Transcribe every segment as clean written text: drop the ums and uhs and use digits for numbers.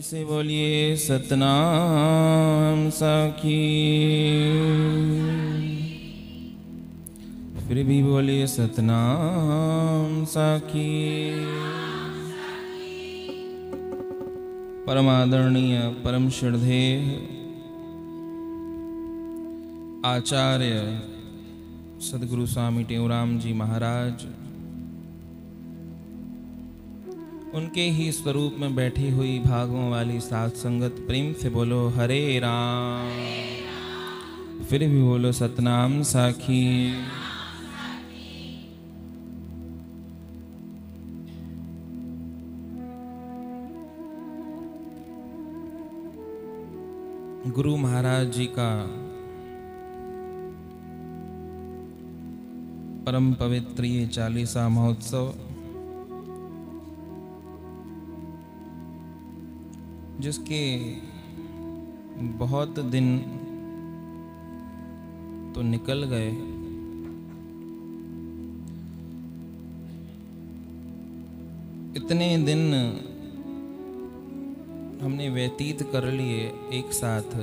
से बोलिए सतनाम साखी। फिर भी बोलिए सतनाम साखी। परम आदरणीय परम श्रद्धेय आचार्य सदगुरु स्वामी टेऊराम जी महाराज, उनके ही स्वरूप में बैठी हुई भागों वाली साध संगत, प्रेम से बोलो हरे राम। फिर भी बोलो सतनाम साखी। गुरु महाराज जी का परम पवित्र ये 40वां महोत्सव, जिसके बहुत दिन तो निकल गए, इतने दिन हमने व्यतीत कर लिए एक साथ,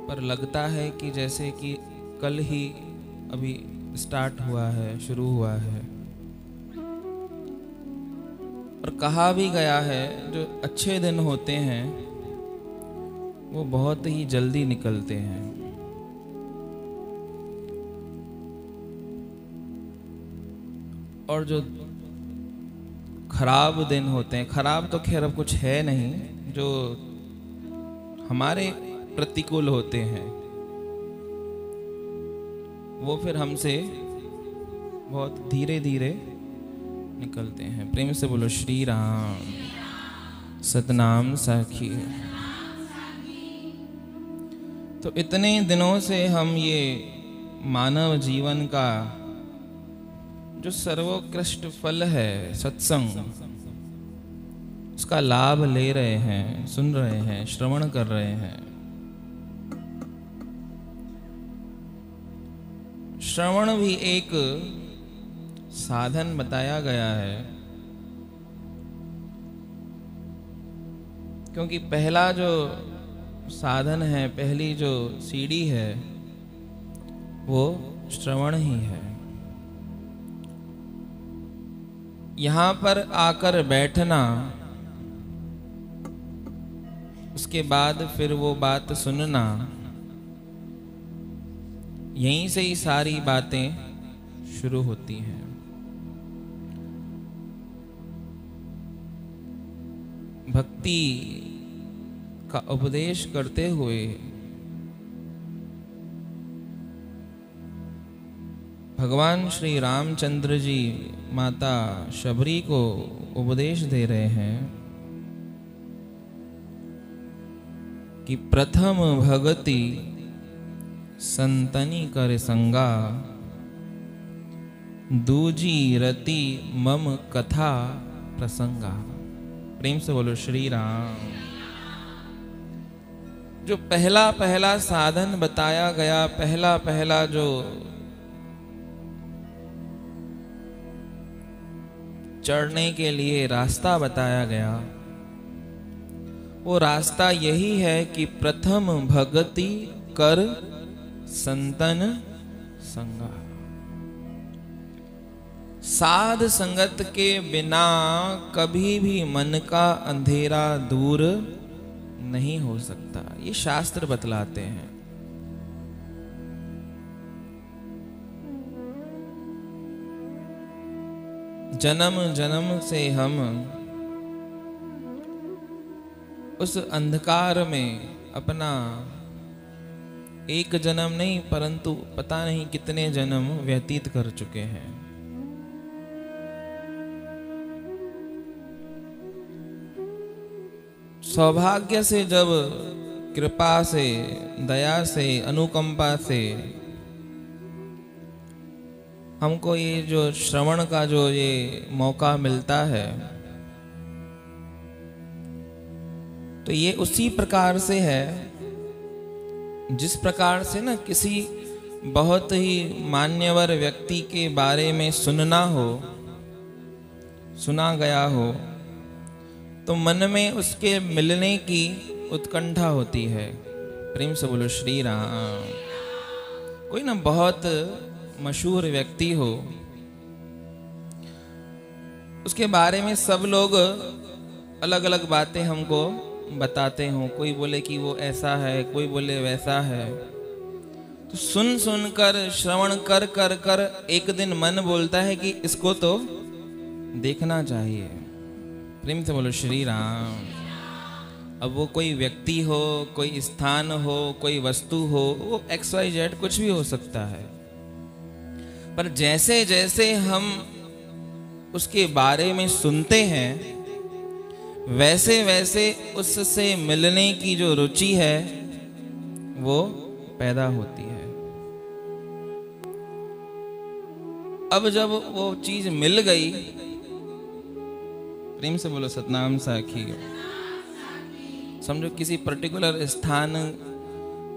पर लगता है कि जैसे कि कल ही अभी स्टार्ट हुआ है, शुरू हुआ है। और कहा भी गया है जो अच्छे दिन होते हैं वो बहुत ही जल्दी निकलते हैं, और जो खराब दिन होते हैं, खराब तो खैर अब कुछ है नहीं, जो हमारे प्रतिकूल होते हैं वो फिर हमसे बहुत धीरे धीरे निकलते हैं। प्रेम से बोलो श्री राम। सतनाम साखी। तो इतने दिनों से हम ये मानव जीवन का जो सर्वोत्कृष्ट फल है सत्संग, उसका लाभ ले रहे हैं, सुन रहे हैं, श्रवण कर रहे हैं। श्रवण भी एक साधन बताया गया है, क्योंकि पहला जो साधन है, पहली जो सीढ़ी है वो श्रवण ही है। यहाँ पर आकर बैठना, उसके बाद फिर वो बात सुनना, यहीं से ही सारी बातें शुरू होती हैं। भक्ति का उपदेश करते हुए भगवान श्री रामचंद्र जी माता शबरी को उपदेश दे रहे हैं कि प्रथम भगति संतनी कर संगा, दूजी रति मम कथा प्रसंगा। प्रेम से बोलो श्री राम। जो पहला पहला साधन बताया गया, पहला पहला जो चढ़ने के लिए रास्ता बताया गया, वो रास्ता यही है कि प्रथम भगति कर संतन संगा। साध संगत के बिना कभी भी मन का अंधेरा दूर नहीं हो सकता, ये शास्त्र बतलाते हैं। जन्म जन्म से हम उस अंधकार में अपना एक जन्म नहीं परंतु पता नहीं कितने जन्म व्यतीत कर चुके हैं। सौभाग्य से, जब कृपा से, दया से, अनुकंपा से हमको ये जो श्रवण का जो ये मौका मिलता है, तो ये उसी प्रकार से है जिस प्रकार से ना किसी बहुत ही मान्यवर व्यक्ति के बारे में सुनना हो सुना गया हो तो मन में उसके मिलने की उत्कंठा होती है। प्रेम से बोलो श्री राम। कोई ना बहुत मशहूर व्यक्ति हो, उसके बारे में सब लोग अलग अलग बातें हमको बताते हों, कोई बोले कि वो ऐसा है, कोई बोले वैसा है, तो सुन सुन कर श्रवण कर कर कर एक दिन मन बोलता है कि इसको तो देखना चाहिए। प्रेम से बोलो श्री राम। अब वो कोई व्यक्ति हो, कोई स्थान हो, कोई वस्तु हो, वो XYZ कुछ भी हो सकता है, पर जैसे जैसे हम उसके बारे में सुनते हैं वैसे वैसे उससे मिलने की जो रुचि है वो पैदा होती है। अब जब वो चीज मिल गई, प्रेम से बोलो सतनाम साखी। समझो किसी पर्टिकुलर स्थान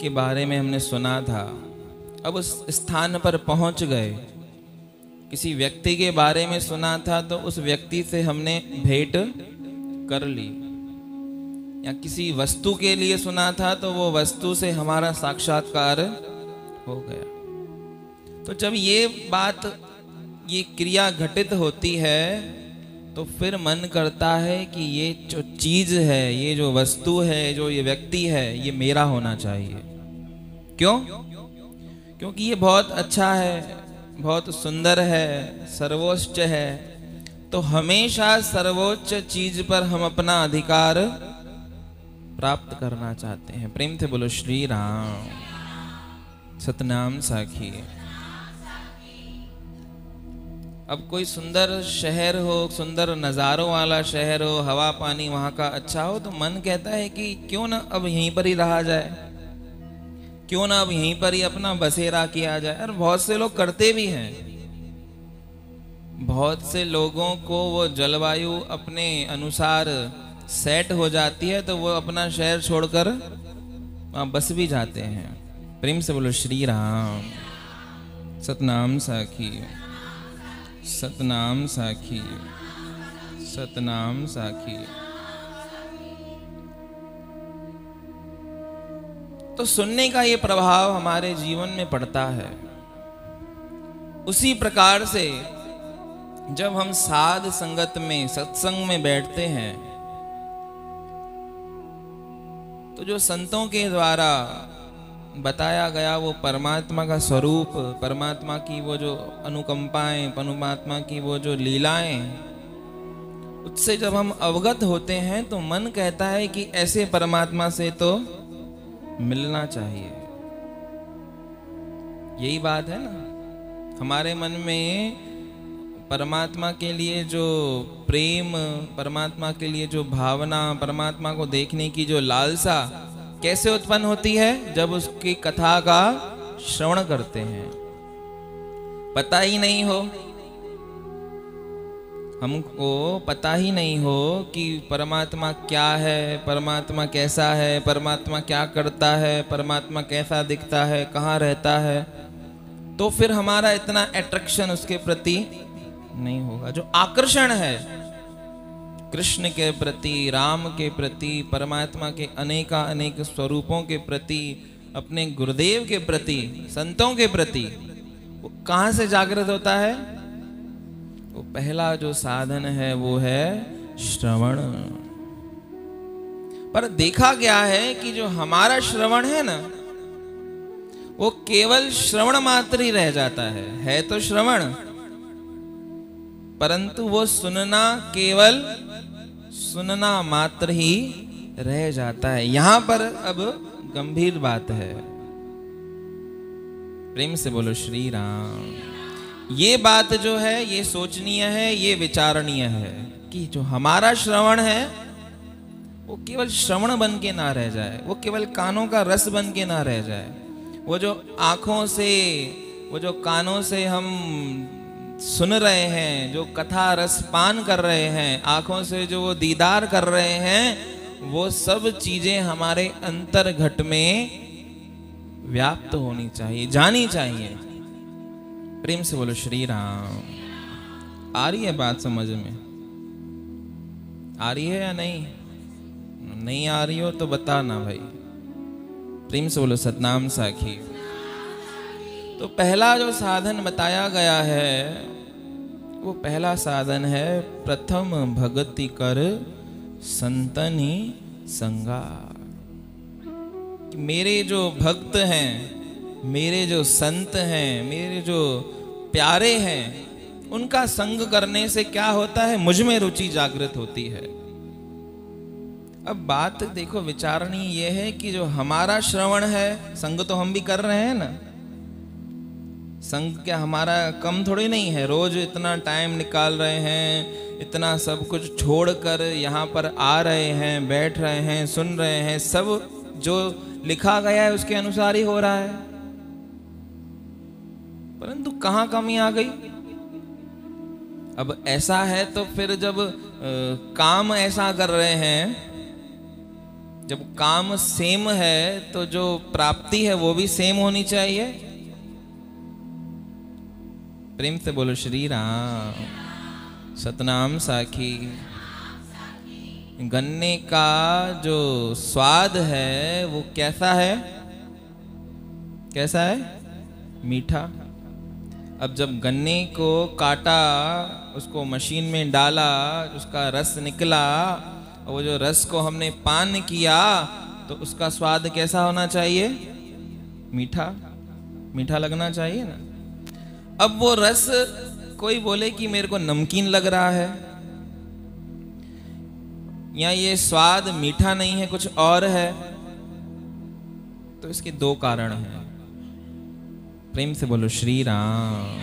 के बारे में हमने सुना था, अब उस स्थान पर पहुंच गए। किसी व्यक्ति के बारे में सुना था तो उस व्यक्ति से हमने भेंट कर ली, या किसी वस्तु के लिए सुना था तो वो वस्तु से हमारा साक्षात्कार हो गया। तो जब ये बात, ये क्रिया घटित होती है तो फिर मन करता है कि ये जो चीज है, ये जो वस्तु है, जो ये व्यक्ति है, ये मेरा होना चाहिए। क्यों? क्योंकि ये बहुत अच्छा है, बहुत सुंदर है, सर्वोच्च है, तो हमेशा सर्वोच्च चीज पर हम अपना अधिकार प्राप्त करना चाहते हैं। प्रेम से बोलो श्री राम। सतनाम साखी। अब कोई सुंदर शहर हो, सुंदर नज़ारों वाला शहर हो, हवा पानी वहाँ का अच्छा हो, तो मन कहता है कि क्यों ना अब यहीं पर ही रहा जाए, क्यों ना अब यहीं पर ही अपना बसेरा किया जाए। और बहुत से लोग करते भी हैं। बहुत से लोगों को वो जलवायु अपने अनुसार सेट हो जाती है तो वो अपना शहर छोड़कर वहाँ बस भी जाते हैं। प्रेम से बोलो श्री राम। सतनाम साखी, सतनाम साखी, सतनाम साखी। तो सुनने का ये प्रभाव हमारे जीवन में पड़ता है। उसी प्रकार से जब हम साध संगत में, सत्संग में बैठते हैं तो जो संतों के द्वारा बताया गया वो परमात्मा का स्वरूप, परमात्मा की वो जो अनुकंपाएं, परमात्मा की वो जो लीलाएं, उससे जब हम अवगत होते हैं तो मन कहता है कि ऐसे परमात्मा से तो मिलना चाहिए। यही बात है ना, हमारे मन में परमात्मा के लिए जो प्रेम, परमात्मा के लिए जो भावना, परमात्मा को देखने की जो लालसा कैसे उत्पन्न होती है? जब उसकी कथा का श्रवण करते हैं। पता ही नहीं हो, हमको पता ही नहीं हो कि परमात्मा क्या है, परमात्मा कैसा है, परमात्मा क्या करता है, परमात्मा कैसा दिखता है, कहाँ रहता है, तो फिर हमारा इतना अट्रैक्शन उसके प्रति नहीं होगा। जो आकर्षण है कृष्ण के प्रति, राम के प्रति, परमात्मा के अनेका अनेक स्वरूपों के प्रति, अपने गुरुदेव के प्रति, संतों के प्रति, वो कहाँ से जागृत होता है? वो पहला जो साधन है वो है श्रवण। पर देखा गया है कि जो हमारा श्रवण है ना, वो केवल श्रवण मात्र ही रह जाता है तो श्रवण, परंतु वो सुनना केवल सुनना मात्र ही रह जाता है। यहां पर अब गंभीर बात है। प्रेम से बोलो श्री राम। ये बात जो है ये सोचनीय है, ये विचारणीय है कि जो हमारा श्रवण है वो केवल श्रवण बन के ना रह जाए, वो केवल कानों का रस बन के ना रह जाए। वो जो आंखों से, वो जो कानों से हम सुन रहे हैं, जो कथा रस पान कर रहे हैं, आंखों से जो वो दीदार कर रहे हैं, वो सब चीजें हमारे अंतर्घट में व्याप्त होनी चाहिए, जानी चाहिए। प्रेम से बोलो श्री राम। आ रही है बात समझ में? आ रही है या नहीं? नहीं आ रही हो तो बताना भाई, प्रेम से बोलो सतनाम साखी। तो पहला जो साधन बताया गया है वो पहला साधन है प्रथम भगति कर संतनि संगा। मेरे जो भक्त हैं, मेरे जो संत हैं, मेरे जो प्यारे हैं, उनका संग करने से क्या होता है? मुझ में रुचि जागृत होती है। अब बात देखो विचारणी ये है कि जो हमारा श्रवण है, संग तो हम भी कर रहे हैं ना। संग क्या हमारा कम थोड़ी नहीं है, रोज इतना टाइम निकाल रहे हैं, इतना सब कुछ छोड़कर यहाँ पर आ रहे हैं, बैठ रहे हैं, सुन रहे हैं, सब जो लिखा गया है उसके अनुसार ही हो रहा है। परंतु कहाँ कमी आ गई? अब ऐसा है तो फिर जब काम ऐसा कर रहे हैं, जब काम सेम है तो जो प्राप्ति है वो भी सेम होनी चाहिए। प्रेम से बोलो श्री राम, सतनाम साखी। गन्ने का जो स्वाद है वो कैसा है? कैसा है? मीठा। अब जब गन्ने को काटा, उसको मशीन में डाला, उसका रस निकला, और वो जो रस को हमने पान किया तो उसका स्वाद कैसा होना चाहिए? मीठा। मीठा लगना चाहिए ना। अब वो रस कोई बोले कि मेरे को नमकीन लग रहा है, या ये स्वाद मीठा नहीं है, कुछ और है, तो इसके दो कारण हैं। प्रेम से बोलो श्री राम।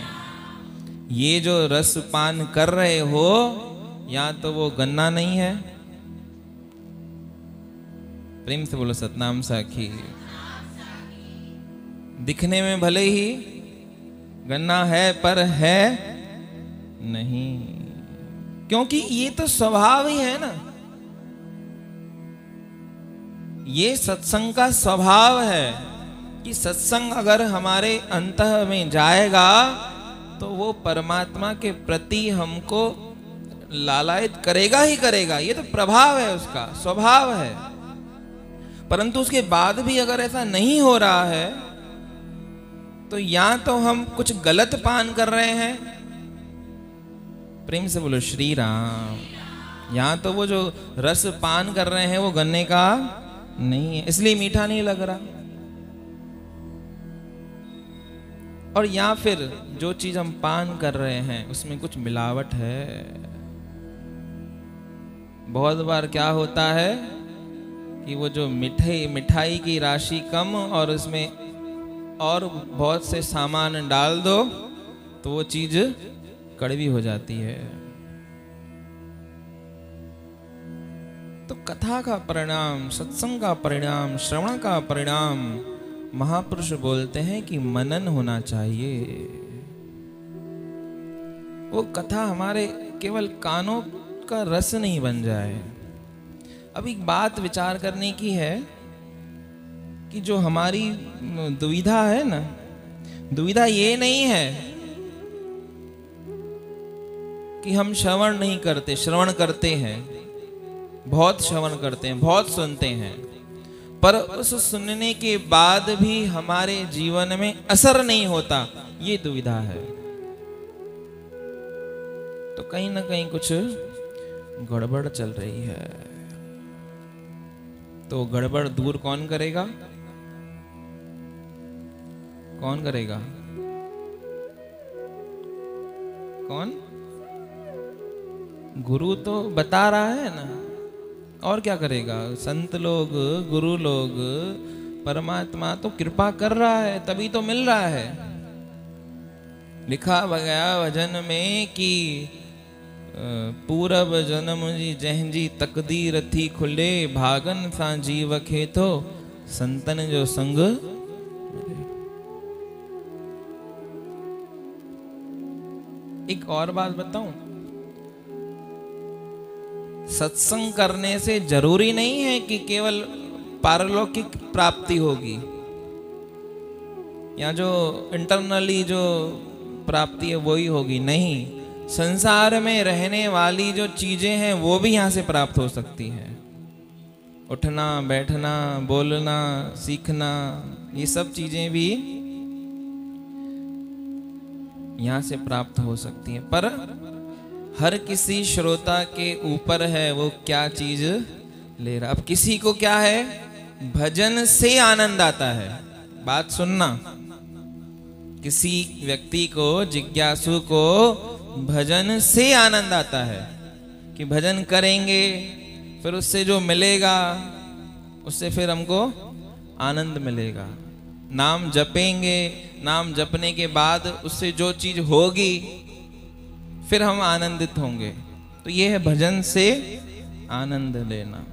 ये जो रस पान कर रहे हो, या तो वो गन्ना नहीं है। प्रेम से बोलो सतनाम साखी। दिखने में भले ही गन्ना है पर है नहीं, क्योंकि ये तो स्वभाव ही है ना। ये सत्संग का स्वभाव है कि सत्संग अगर हमारे अंतः में जाएगा तो वो परमात्मा के प्रति हमको लालायित करेगा ही करेगा। ये तो प्रभाव है, उसका स्वभाव है। परंतु उसके बाद भी अगर ऐसा नहीं हो रहा है तो या तो हम कुछ गलत पान कर रहे हैं। प्रेम से बोलो श्री राम। या तो वो जो रस पान कर रहे हैं वो गन्ने का नहीं है, इसलिए मीठा नहीं लग रहा। और या फिर जो चीज हम पान कर रहे हैं उसमें कुछ मिलावट है। बहुत बार क्या होता है कि वो जो मिठाई की राशि कम और उसमें और बहुत से सामान डाल दो तो वो चीज कड़वी हो जाती है। तो कथा का परिणाम, सत्संग का परिणाम, श्रवण का परिणाम, महापुरुष बोलते हैं कि मनन होना चाहिए। वो कथा हमारे केवल कानों का रस नहीं बन जाए। अब एक बात विचार करने की है कि जो हमारी दुविधा है ना, दुविधा ये नहीं है कि हम श्रवण नहीं करते, श्रवण करते हैं, बहुत श्रवण करते हैं, बहुत सुनते हैं, पर उस सुनने के बाद भी हमारे जीवन में असर नहीं होता, ये दुविधा है। तो कहीं ना कहीं कुछ गड़बड़ चल रही है। तो गड़बड़ दूर कौन करेगा? कौन करेगा? कौन? गुरु तो बता रहा है ना, और क्या करेगा? संत लोग, गुरु लोग, परमात्मा तो कृपा कर रहा है, तभी तो मिल रहा है। लिखा गया भजन में कि पूरब जन्म जी जहजी तकदीर थी खुले, भागन सा जीव खेतो संतन जो संग। एक और बात बताऊं, सत्संग करने से जरूरी नहीं है कि केवल पारलौकिक प्राप्ति होगी, या जो इंटरनली जो प्राप्ति है वही होगी। नहीं, संसार में रहने वाली जो चीजें हैं वो भी यहाँ से प्राप्त हो सकती है। उठना, बैठना, बोलना, सीखना, ये सब चीजें भी यहाँ से प्राप्त हो सकती हैं। पर हर किसी श्रोता के ऊपर है वो क्या चीज ले रहा। अब किसी को क्या है, भजन से आनंद आता है। बात सुनना, किसी व्यक्ति को, जिज्ञासु को भजन से आनंद आता है कि भजन करेंगे फिर उससे जो मिलेगा उससे फिर हमको आनंद मिलेगा। नाम जपेंगे, नाम जपने के बाद उससे जो चीज होगी फिर हम आनंदित होंगे। तो ये है भजन से आनंद लेना।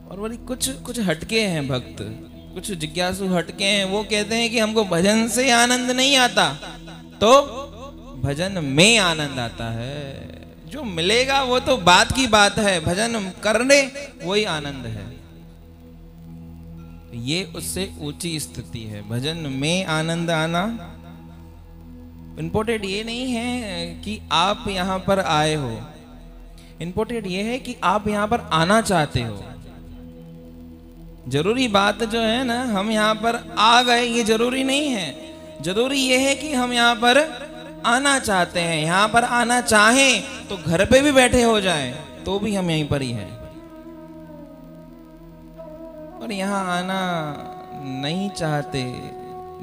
और वही कुछ हटके हैं भक्त, कुछ जिज्ञासु हटके हैं, वो कहते हैं कि हमको भजन से आनंद नहीं आता, तो भजन में आनंद आता है। जो मिलेगा वो तो बात की बात है, भजन करने वही आनंद है। ये उससे ऊंची स्थिति है, भजन में आनंद आना। इम्पोर्टेंट ये नहीं है कि आप यहां पर आए हो, इम्पोर्टेंट ये है कि आप यहां पर आना चाहते हो। जरूरी बात जो है ना, हम यहाँ पर आ गए ये जरूरी नहीं है। जरूरी ये है कि हम यहाँ पर आना चाहते हैं। यहाँ पर आना चाहें तो घर पे भी बैठे हो जाएं तो भी हम यहीं पर ही हैं। और यहाँ आना नहीं चाहते,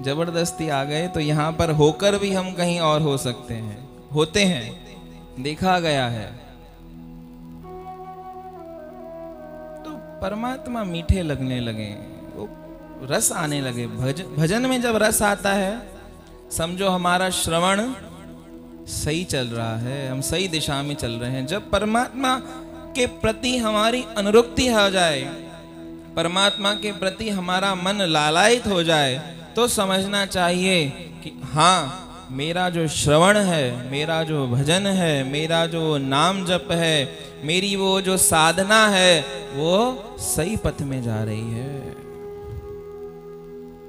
जबरदस्ती आ गए तो यहाँ पर होकर भी हम कहीं और हो सकते हैं, होते हैं, देखा गया है। परमात्मा मीठे लगने लगे, वो रस आने लगे। भजन में जब रस आता है समझो हमारा श्रवण सही चल रहा है, हम सही दिशा में चल रहे हैं। जब परमात्मा के प्रति हमारी अनुरक्ति हो जाए, परमात्मा के प्रति हमारा मन लालायित हो जाए, तो समझना चाहिए कि हाँ, मेरा जो श्रवण है, मेरा जो भजन है, मेरा जो नाम जप है, मेरी वो जो साधना है वो सही पथ में जा रही है।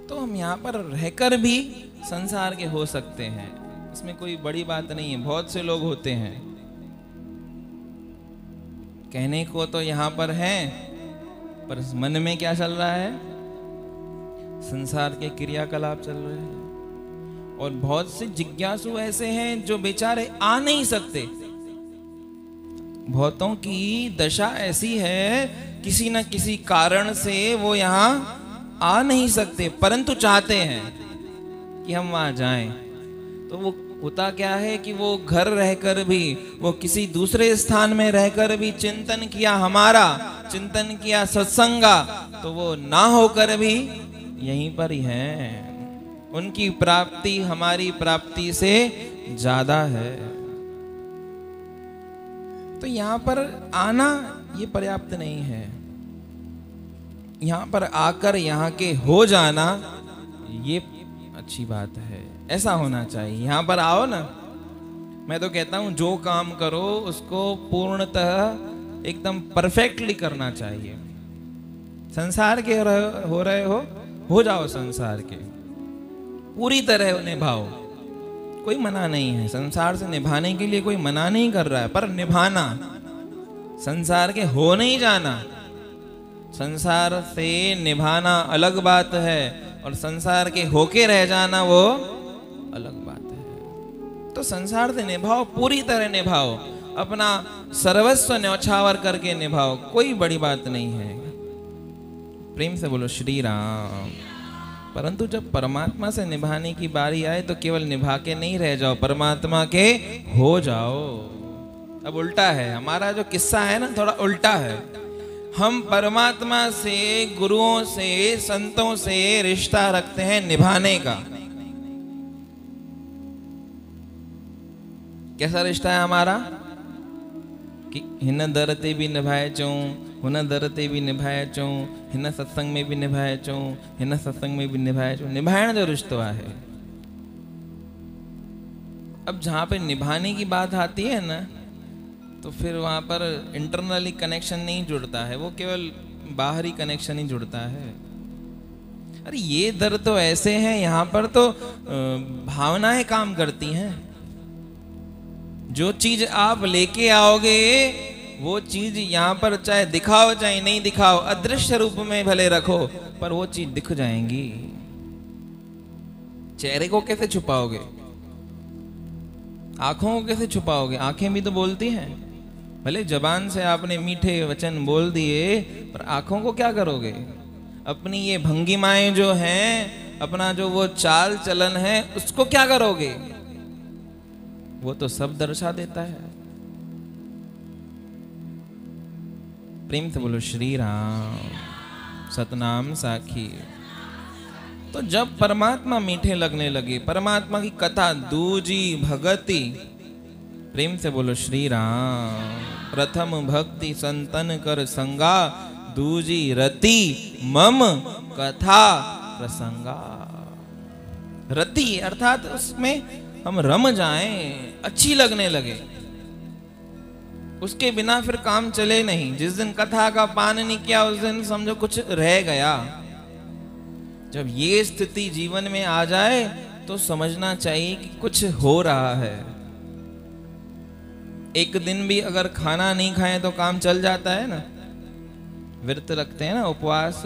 तो हम यहाँ पर रहकर भी संसार के हो सकते हैं, इसमें कोई बड़ी बात नहीं है। बहुत से लोग होते हैं, कहने को तो यहाँ पर हैं, पर मन में क्या चल रहा है, संसार के क्रियाकलाप चल रहे हैं। और बहुत से जिज्ञासु ऐसे हैं जो बेचारे आ नहीं सकते। बहुतों की दशा ऐसी है, किसी न किसी कारण से वो यहाँ आ नहीं सकते, परंतु चाहते हैं कि हम वहां जाएं। तो वो होता क्या है कि वो घर रहकर भी, वो किसी दूसरे स्थान में रहकर भी चिंतन किया हमारा, चिंतन किया सत्संगा, तो वो ना होकर भी यहीं पर ही हैं। उनकी प्राप्ति हमारी प्राप्ति से ज्यादा है। तो यहाँ पर आना ये पर्याप्त नहीं है, यहाँ पर आकर यहाँ के हो जाना ये अच्छी बात है। ऐसा होना चाहिए। यहाँ पर आओ ना, मैं तो कहता हूँ जो काम करो उसको पूर्णतः एकदम परफेक्टली करना चाहिए। संसार के हो रहे हो जाओ, संसार के पूरी तरह निभाओ, कोई मना नहीं है। संसार से निभाने के लिए कोई मना नहीं कर रहा है, पर निभाना, संसार के हो नहीं जाना। संसार से निभाना अलग बात है और संसार के होके रह जाना वो अलग बात है। तो संसार से निभाओ, पूरी तरह निभाओ, अपना सर्वस्व न्यौछावर करके निभाओ, कोई बड़ी बात नहीं है। प्रेम से बोलो श्री राम। परंतु जब परमात्मा से निभाने की बारी आए तो केवल निभा के नहीं रह जाओ, परमात्मा के हो जाओ। अब उल्टा है हमारा जो किस्सा है ना, थोड़ा उल्टा है। हम परमात्मा से, गुरुओं से, संतों से रिश्ता रखते हैं निभाने का। कैसा रिश्ता है हमारा कि हिन दरते भी निभाए चऊं, हुन दरते भी निभाए चऊं, हिन सत्संग में भी निभाए चऊं, हिन सत्संग में भी निभाए चऊं। निभाने जो रिश्ता है। अब जहां पे निभाने की बात आती है ना, तो फिर वहां पर इंटरनली कनेक्शन नहीं जुड़ता है, वो केवल बाहरी कनेक्शन ही जुड़ता है। अरे ये दर तो ऐसे हैं, यहाँ पर तो भावनाएं काम करती हैं। जो चीज आप लेके आओगे वो चीज यहाँ पर चाहे दिखाओ चाहे नहीं दिखाओ, अदृश्य रूप में भले रखो, पर वो चीज दिख जाएंगी। चेहरे को कैसे छुपाओगे? आंखों को कैसे छुपाओगे? आंखें भी तो बोलती हैं। भले जबान से आपने मीठे वचन बोल दिए, पर आंखों को क्या करोगे? अपनी ये भंगिमाएं जो हैं, अपना जो वो चाल चलन है, उसको क्या करोगे? वो तो सब दर्शा देता है। प्रेम से बोलो श्री राम, सतनाम साखी। तो जब परमात्मा मीठे लगने लगे, परमात्मा की कथा दूजी भगति, प्रेम से बोलो श्री राम। प्रथम भक्ति संतन कर संगा, दूजी रति मम कथा प्रसंगा। रति अर्थात उसमें हम रम जाएं, अच्छी लगने लगे, उसके बिना फिर काम चले नहीं। जिस दिन कथा का पान नहीं किया उस दिन समझो कुछ रह गया। जब ये स्थिति जीवन में आ जाए तो समझना चाहिए कि कुछ हो रहा है। एक दिन भी अगर खाना नहीं खाएं तो काम चल जाता है ना, व्रत रखते हैं ना, उपवास,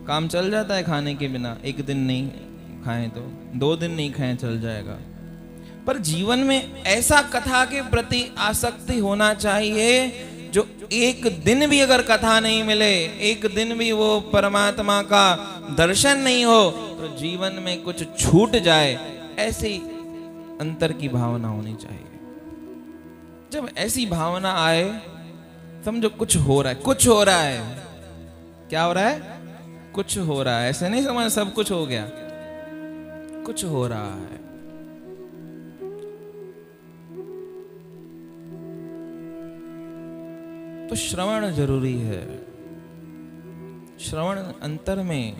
काम चल जाता है खाने के बिना। एक दिन नहीं खाएं तो, 2 दिन नहीं खाएं चल जाएगा। पर जीवन में ऐसा कथा के प्रति आसक्ति होना चाहिए जो एक दिन भी अगर कथा नहीं मिले, एक दिन भी वो परमात्मा का दर्शन नहीं हो तो जीवन में कुछ छूट जाए, ऐसी अंतर की भावना होनी चाहिए। जब ऐसी भावना आए समझो कुछ हो रहा है, कुछ हो रहा है। क्या हो रहा है? कुछ हो रहा है। ऐसे नहीं समझ सब कुछ हो गया, कुछ हो रहा है। तो श्रवण जरूरी है। श्रवण अंतर में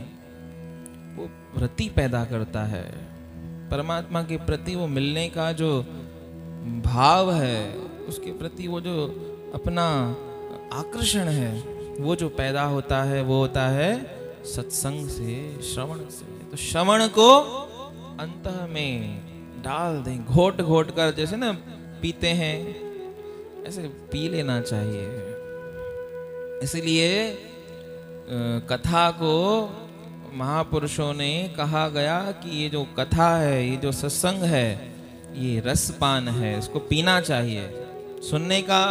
वो वृत्ति पैदा करता है, परमात्मा के प्रति वो मिलने का जो भाव है, उसके प्रति वो जो अपना आकर्षण है, वो जो पैदा होता है, वो होता है सत्संग से, श्रवण से। तो श्रवण को अंतः में डाल दें, घोट घोट कर, जैसे ना पीते हैं ऐसे पी लेना चाहिए। इसलिए कथा को महापुरुषों ने कहा गया कि ये जो कथा है, ये जो सत्संग है, ये रसपान है, इसको पीना चाहिए। सुनने का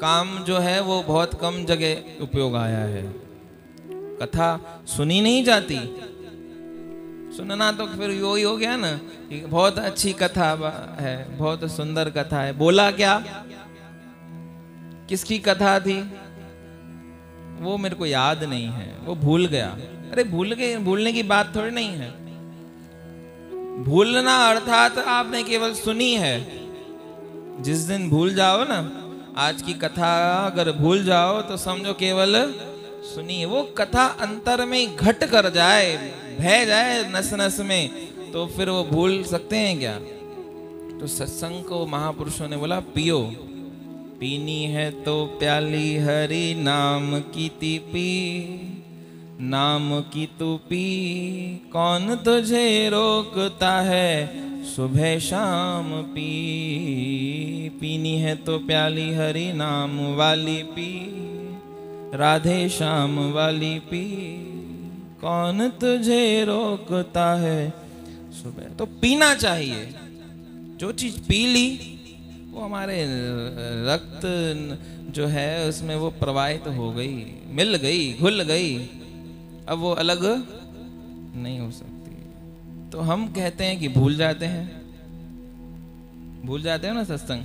काम जो है वो बहुत कम जगह उपयोग आया है। कथा सुनी नहीं जाती, सुनना तो फिर यो ही हो गया ना कि बहुत अच्छी कथा है, बहुत सुंदर कथा है। बोला क्या? किसकी कथा थी वो मेरे को याद नहीं है, वो भूल गया। अरे भूल गए, भूलने की बात थोड़ी नहीं है। भूलना अर्थात आपने केवल सुनी है। जिस दिन भूल जाओ ना, आज की कथा अगर भूल जाओ तो समझो केवल सुनी है। वो कथा अंतर में घट कर जाए, बह जाए नस नस में, तो फिर वो भूल सकते हैं क्या? तो सत्संग को महापुरुषों ने बोला पियो, पीनी है तो प्याली हरि नाम की पी, नाम की तू पी, कौन तुझे रोकता है, सुबह शाम पी। पीनी है तो प्याली हरि नाम वाली पी, राधे श्याम वाली पी, कौन तुझे रोकता है सुबह। तो पीना चाहिए। जो चीज पी ली वो हमारे रक्त जो है उसमें वो प्रवाहित हो गई, मिल गई, घुल गई, अब वो अलग नहीं हो सकती। तो हम कहते हैं कि भूल जाते हैं, भूल जाते हो ना सत्संग।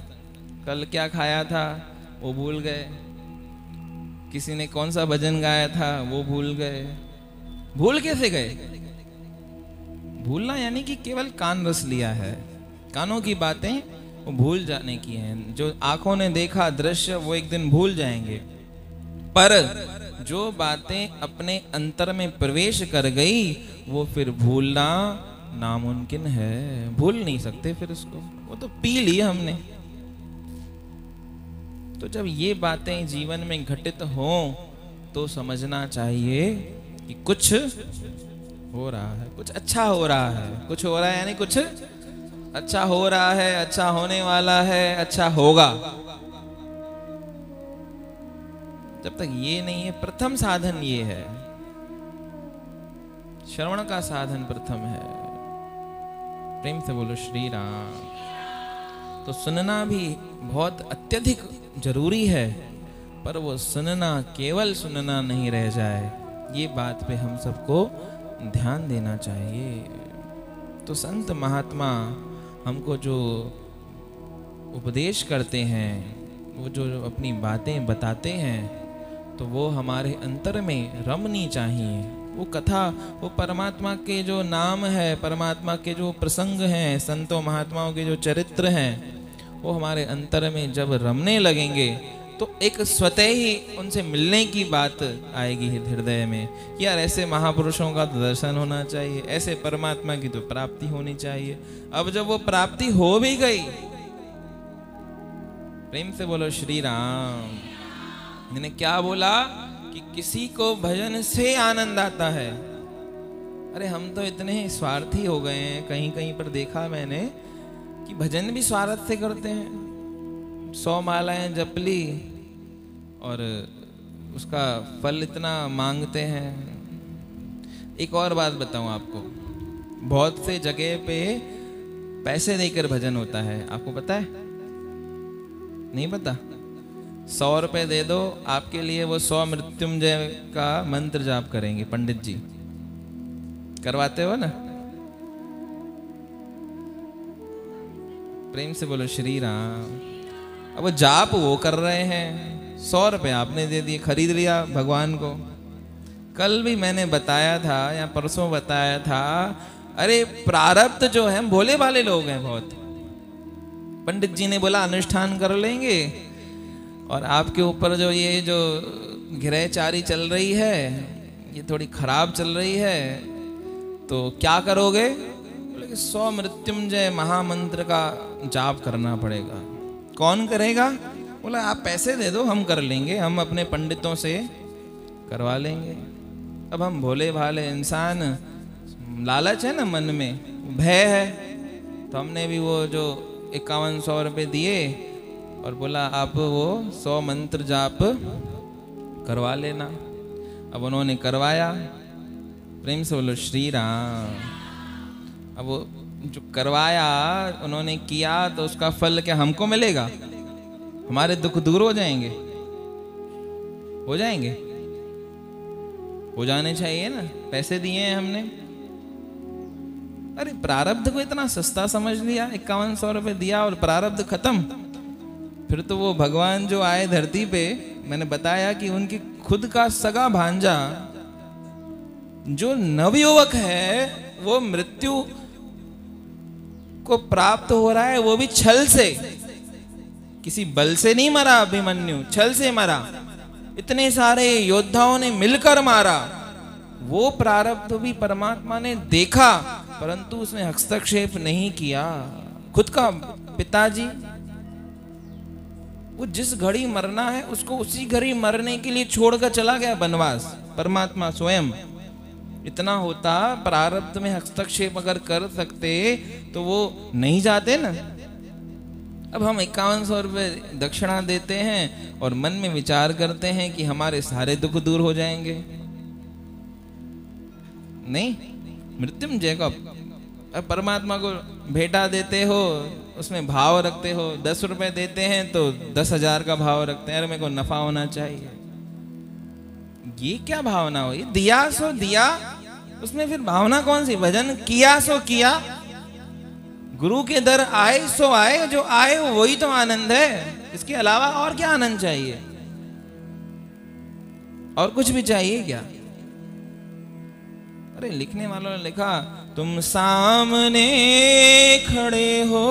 कल क्या खाया था वो भूल गए, किसी ने कौन सा भजन गाया था वो भूल गए। भूल कैसे गए? भूलना यानी कि केवल कान रस लिया है, कानों की बातें वो भूल जाने की हैं। जो आंखों ने देखा दृश्य वो एक दिन भूल जाएंगे, पर जो बातें अपने अंतर में प्रवेश कर गई वो फिर भूलना नामुमकिन है। भूल नहीं सकते फिर उसको, वो तो पी ली हमने। तो जब ये बातें जीवन में घटित हों तो समझना चाहिए कि कुछ हो रहा है, कुछ अच्छा हो रहा है। कुछ हो रहा है यानी कुछ अच्छा हो रहा है, अच्छा होने वाला है, अच्छा होगा, जब तक ये नहीं है, प्रथम साधन ये है, श्रवण का साधन प्रथम है। प्रेम से बोलो श्री राम। तो सुनना भी बहुत अत्यधिक जरूरी है, पर वो सुनना केवल सुनना नहीं रह जाए, ये बात पे हम सबको ध्यान देना चाहिए। तो संत महात्मा हमको जो उपदेश करते हैं, वो जो अपनी बातें बताते हैं, तो वो हमारे अंतर में रमनी चाहिए। वो कथा, वो परमात्मा के जो नाम है, परमात्मा के जो प्रसंग हैं, संतों महात्माओं के जो चरित्र हैं, वो हमारे अंतर में जब रमने लगेंगे तो एक स्वतः ही उनसे मिलने की बात आएगी हृदय में, यार ऐसे महापुरुषों का तो दर्शन होना चाहिए, ऐसे परमात्मा की तो प्राप्ति होनी चाहिए। अब जब वो प्राप्ति हो भी गई, प्रेम से बोलो श्री राम। मैंने क्या बोला कि किसी को भजन से आनंद आता है। अरे हम तो इतने स्वार्थी हो गए हैं, कहीं कहीं पर देखा मैंने कि भजन भी स्वार्थ से करते हैं। 100 मालाएं जप ली और उसका फल इतना मांगते हैं। एक और बात बताऊं आपको, बहुत से जगह पे पैसे देकर भजन होता है, आपको पता है? नहीं पता? 100 रुपए दे दो, आपके लिए वो 100 मृत्युंजय का मंत्र जाप करेंगे पंडित जी। करवाते हो ना? प्रेम से बोलो श्री राम। अब वो जाप वो कर रहे हैं, 100 रुपए आपने दे दिए, खरीद लिया भगवान को। कल भी मैंने बताया था या परसों बताया था, अरे प्रारब्ध जो है, भोले भाले लोग हैं बहुत। पंडित जी ने बोला अनुष्ठान कर लेंगे, और आपके ऊपर जो ये जो गृहचारी चल रही है, ये थोड़ी खराब चल रही है, तो क्या करोगे? बोले कि 100 मृत्युंजय महामंत्र का जाप करना पड़ेगा। कौन करेगा? बोला आप पैसे दे दो, हम कर लेंगे, हम अपने पंडितों से करवा लेंगे। अब हम भोले भाले इंसान, लालच है ना मन में, भय है, तो हमने भी वो जो 5100 रुपये दिए और बोला आप वो 100 मंत्र जाप करवा लेना। अब उन्होंने करवाया। प्रेम से बोलो श्री राम। अब वो जो करवाया उन्होंने किया, तो उसका फल क्या हमको मिलेगा? हमारे दुख दूर हो जाएंगे? हो जाएंगे? हो जाने चाहिए ना, पैसे दिए हैं हमने। अरे प्रारब्ध को इतना सस्ता समझ लिया, 5100 रुपये दिया और प्रारब्ध खत्म। फिर तो वो भगवान जो आए धरती पे, मैंने बताया कि उनकी खुद का सगा भांजा जो नवयुवक है, वो मृत्यु को प्राप्त हो रहा है, वो भी छल से, किसी बल से नहीं मरा अभिमन्यु, छल से मरा। इतने सारे योद्धाओं ने मिलकर मारा। वो प्रारब्ध भी परमात्मा ने देखा, परंतु उसने हस्तक्षेप नहीं किया। खुद का पिताजी, वो जिस घड़ी मरना है उसको उसी घड़ी मरने के लिए छोड़कर चला गया वनवास, परमात्मा स्वयं। इतना होता, प्रारब्ध में हस्तक्षेप अगर कर सकते तो वो नहीं जाते ना। अब हम 5100 रुपये दक्षिणा देते हैं और मन में विचार करते हैं कि हमारे सारे दुख दूर हो जाएंगे। नहीं, मृत्युंजय को परमात्मा को भेंटा देते हो, उसमें भाव रखते हो। 10 रुपए देते हैं तो 10,000 का भाव रखते हैं, अरे मेरे को नफा होना चाहिए। ये क्या भावना हुई? दिया सो दिया, उसमें फिर भावना कौन सी? भजन किया सो किया, गुरु के दर आए सो आए, जो आए वही तो आनंद है। इसके अलावा और क्या आनंद चाहिए? और कुछ भी चाहिए क्या? अरे लिखने वालों ने लिखा, तुम सामने खड़े हो,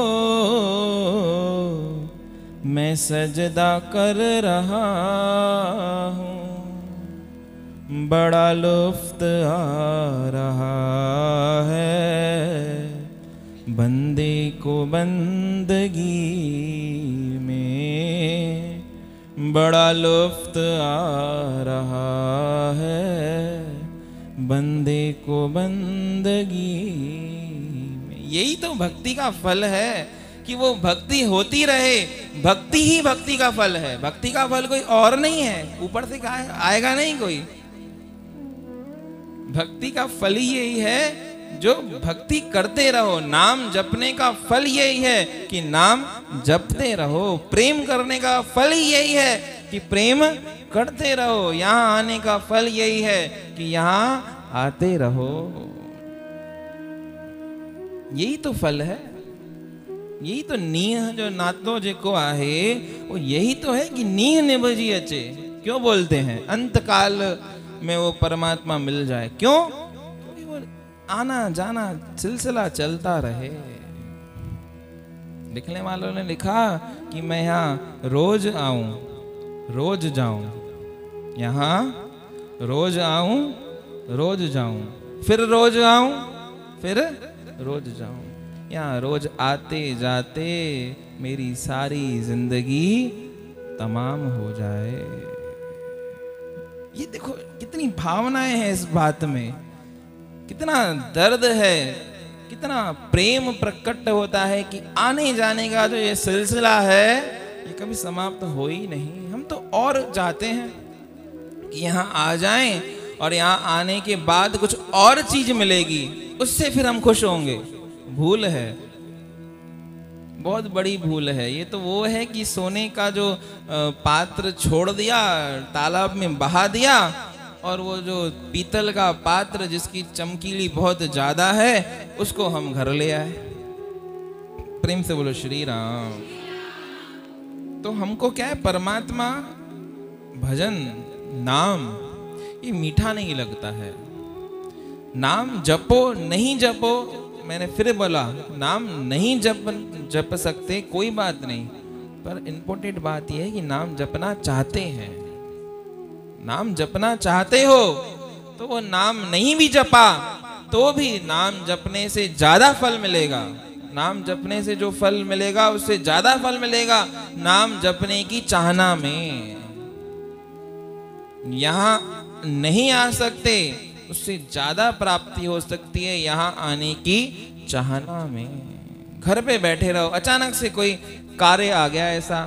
मैं सजदा कर रहा हूं, बड़ा लुफ्त आ रहा है बंदे को बंदगी में, बड़ा लुफ्त आ रहा है बंदे को बंदगी में। यही तो भक्ति का फल है कि वो भक्ति होती रहे। भक्ति ही भक्ति का फल है, भक्ति का फल कोई और नहीं है, ऊपर से आएगा नहीं कोई। भक्ति का फल ही यही है जो भक्ति करते रहो। नाम जपने का फल यही है कि नाम जपते रहो। प्रेम करने का फल ही यही है कि प्रेम करते रहो। यहाँ आने का फल यही है कि यहाँ आते रहो। यही तो फल है, यही तो नीह जो नातो जेको आहे वो यही तो है कि नीह निभजी अचे। क्यों बोलते हैं अंत काल में वो परमात्मा मिल जाए? क्यों? क्योंकि वो आना जाना सिलसिला चलता रहे। लिखने वालों ने लिखा कि मैं यहाँ रोज आऊं रोज जाऊं, यहाँ रोज आऊं रोज जाऊं, फिर रोज आऊं फिर रोज जाऊं। यहाँ रोज आते जाते मेरी सारी जिंदगी तमाम हो जाए। ये देखो कितनी भावनाएं हैं इस बात में, कितना दर्द है, कितना प्रेम प्रकट होता है कि आने जाने का जो ये सिलसिला है ये कभी समाप्त हो ही नहीं। हम तो और चाहते हैं कि यहाँ आ जाएं और यहाँ आने के बाद कुछ और चीज मिलेगी, उससे फिर हम खुश होंगे। भूल है, बहुत बड़ी भूल है। ये तो वो है कि सोने का जो पात्र छोड़ दिया, तालाब में बहा दिया, और वो जो पीतल का पात्र जिसकी चमकीली बहुत ज्यादा है उसको हम घर ले आए। प्रेम से बोलो श्री राम। तो हमको क्या है, परमात्मा, भजन, नाम ये मीठा नहीं लगता है। नाम जपो नहीं जपो, मैंने फिर बोला, नाम नहीं जप सकते कोई बात नहीं, पर इम्पोर्टेंट बात यह है कि नाम जपना चाहते हैं। नाम जपना चाहते हो तो वो नाम नहीं भी जपा तो भी नाम जपने से ज्यादा फल मिलेगा। नाम जपने से जो फल मिलेगा उससे ज्यादा फल मिलेगा नाम जपने की चाहना में। यहाँ नहीं आ सकते, उससे ज्यादा प्राप्ति हो सकती है यहाँ आने की चाहना में। घर पे बैठे रहो, अचानक से कोई कार्य आ गया ऐसा,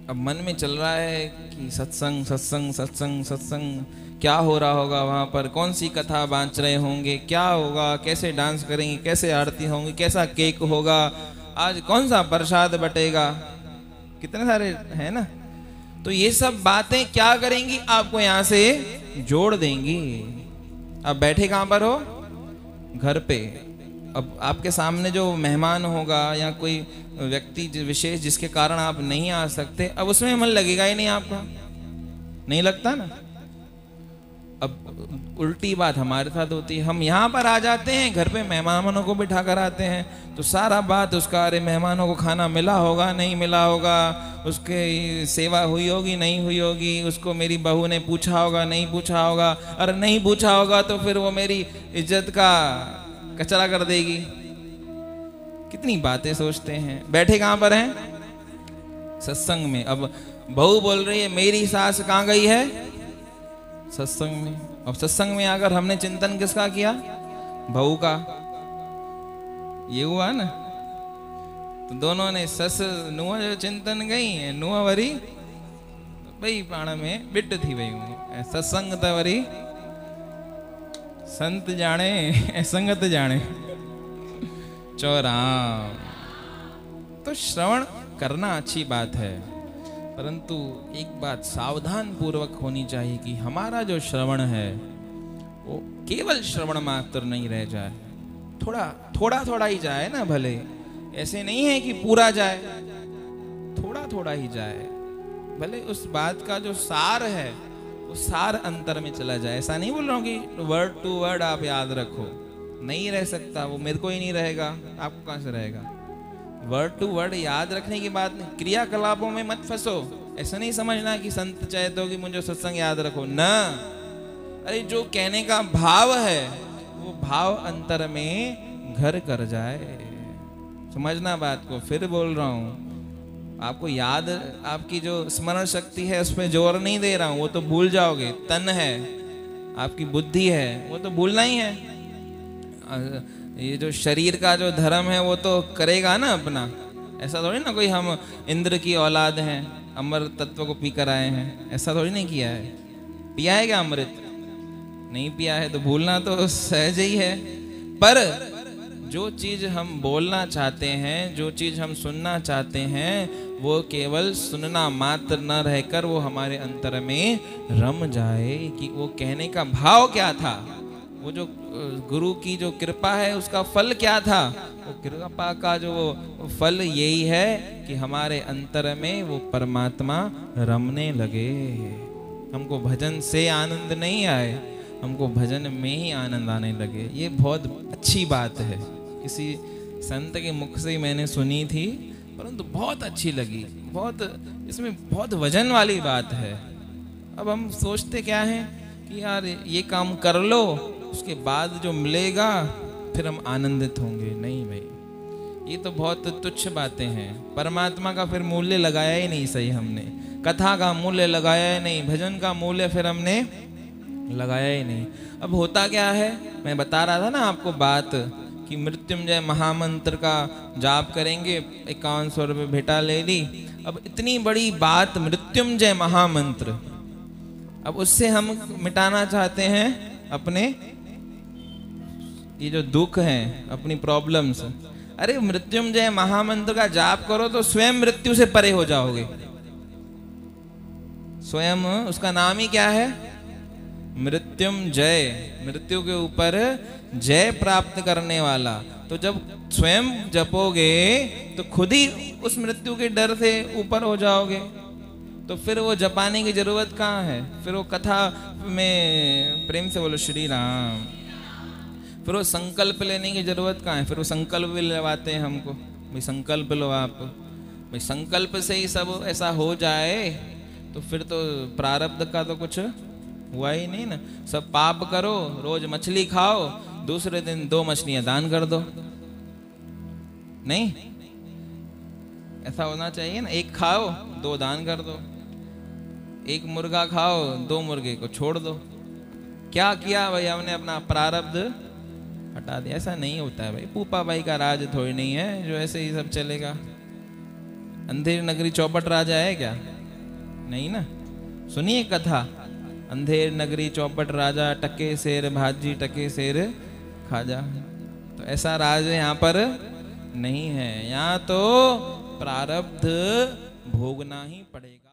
अब मन में चल रहा है कि सत्संग सत्संग सत्संग सत्संग, क्या हो रहा होगा वहां पर, कौन सी कथा बांच रहे होंगे, क्या होगा, कैसे डांस करेंगे, कैसे आरती होंगी, कैसा केक होगा, आज कौन सा प्रसाद बटेगा, कितने सारे हैं ना। तो ये सब बातें क्या करेंगी, आपको यहाँ से जोड़ देंगी। अब बैठे कहाँ पर हो? घर पे। अब आपके सामने जो मेहमान होगा या कोई व्यक्ति विशेष जिसके कारण आप नहीं आ सकते, अब उसमें मन लगेगा ही नहीं आपका, नहीं लगता ना। अब उल्टी बात हमारे साथ होती है, हम यहाँ पर आ जाते हैं, घर पे मेहमानों को बिठा कर आते हैं, तो सारा बात उसका, अरे मेहमानों को खाना मिला होगा नहीं मिला होगा, उसके सेवा हुई होगी नहीं हुई होगी, उसको मेरी बहू ने पूछा होगा नहीं पूछा होगा, अरे नहीं पूछा होगा तो फिर वो मेरी इज्जत का कचरा कर देगी। कितनी बातें सोचते हैं। बैठे कहाँ पर हैं? सत्संग में। अब बहू बोल रही है मेरी सास कहाँ गई है? सत्संग में। अब सत्संग में आकर हमने चिंतन किसका किया? बहू का। ये हुआ ना। तो दोनों ने सस नुआ जो चिंतन गई, नुआ वरी भाई पाण में बिट थी वही हूँ। सत्संग त वरी संत जाने संगत जाने। चौराम। तो श्रवण करना अच्छी बात है, परंतु एक बात सावधान पूर्वक होनी चाहिए कि हमारा जो श्रवण है वो केवल श्रवण मात्र नहीं रह जाए, थोड़ा थोड़ा ही जाए ना। भले ऐसे नहीं है कि पूरा जाए, थोड़ा थोड़ा ही जाए। भले उस बात का जो सार है वो सार अंतर में चला जाए। ऐसा नहीं बोल रहा हूँ कि वर्ड टू वर्ड आप याद रखो, नहीं रह सकता, वो मेरे को ही नहीं रहेगा, आपको कहाँ से रहेगा। वर्ड टू वर्ड याद रखने की बात नहीं, क्रियाकलापों में मत फंसो। ऐसा नहीं समझना कि संत चाहते हो कि मुझे सत्संग याद रखो ना। अरे जो कहने का भाव है वो भाव अंतर में घर कर जाए, समझना बात को। फिर बोल रहा हूँ, आपको याद, आपकी जो स्मरण शक्ति है उस पर जोर नहीं दे रहा हूँ, वो तो भूल जाओगे। तन है, आपकी बुद्धि है, वो तो भूलना ही है। ये जो शरीर का जो धर्म है वो तो करेगा ना अपना। ऐसा थोड़ी ना कोई हम इंद्र की औलाद हैं, अमृत तत्व को पी कर आए हैं, ऐसा थोड़ी नहीं किया है। पिया है क्या अमृत? नहीं पिया है तो भूलना तो सहज ही है। पर जो चीज हम बोलना चाहते हैं, जो चीज हम सुनना चाहते हैं, वो केवल सुनना मात्र न रहकर वो हमारे अंतर में रम जाए कि वो कहने का भाव क्या था, वो जो गुरु की जो कृपा है उसका फल क्या था। वो कृपा का जो फल यही है कि हमारे अंतर में वो परमात्मा रमने लगे। हमको भजन से आनंद नहीं आए, हमको भजन में ही आनंद आने लगे। ये बहुत अच्छी बात है, किसी संत के मुख से ही मैंने सुनी थी, परंतु बहुत अच्छी लगी। बहुत इसमें बहुत वजन वाली बात है। अब हम सोचते क्या हैं कि यार ये काम कर लो, उसके बाद जो मिलेगा फिर हम आनंदित होंगे। नहीं भाई, ये तो बहुत तुच्छ बातें हैं। परमात्मा का फिर मूल्य लगाया ही नहीं सही हमने, कथा का मूल्य लगाया ही नहीं, भजन का मूल्य फिर हमने लगाया ही नहीं। अब होता क्या है, मैं बता रहा था ना आपको बात कि मृत्युंजय महामंत्र का जाप करेंगे, 5100 रुपये भेटा ले ली। अब इतनी बड़ी बात मृत्युंजय महामंत्र, अब उससे हम मिटाना चाहते हैं अपने ये जो दुख हैं, अपनी प्रॉब्लम्स। अरे मृत्युंजय महामंत्र का जाप करो तो स्वयं मृत्यु से परे हो जाओगे। स्वयं उसका नाम ही क्या है, मृत्युंजय, मृत्यु के ऊपर जय प्राप्त करने वाला। तो जब स्वयं जपोगे तो खुद ही उस मृत्यु के डर से ऊपर हो जाओगे। तो फिर वो जपाने की जरूरत कहाँ है? फिर वो कथा में प्रेम से बोलो श्री राम। फिर वो संकल्प लेने की जरूरत कहाँ है? फिर वो संकल्प भी लेवाते हैं हमको, भाई संकल्प लो आप। भाई संकल्प से ही सब ऐसा हो जाए तो फिर तो प्रारब्ध का तो कुछ हुआ ही नहीं ना। सब पाप करो, रोज मछली खाओ, दूसरे दिन 2 मछलियां दान कर दो। नहीं, ऐसा होना चाहिए ना। 1 खाओ, 2 दान कर दो। 1 मुर्गा खाओ, 2 मुर्गे को छोड़ दो। क्या किया भाई? हमने अपना प्रारब्ध हटा दिया। ऐसा नहीं होता है भाई। पूपा भाई का राज थोड़ी नहीं है जो ऐसे ही सब चलेगा। अंधेर नगरी चौपट राजा है क्या? नहीं ना। सुनिए कथा, अंधेर नगरी चौपट राजा, टके शेर भाजी टके शेर खाजा। तो ऐसा राज यहाँ पर नहीं है। यहाँ तो प्रारब्ध भोगना ही पड़ेगा।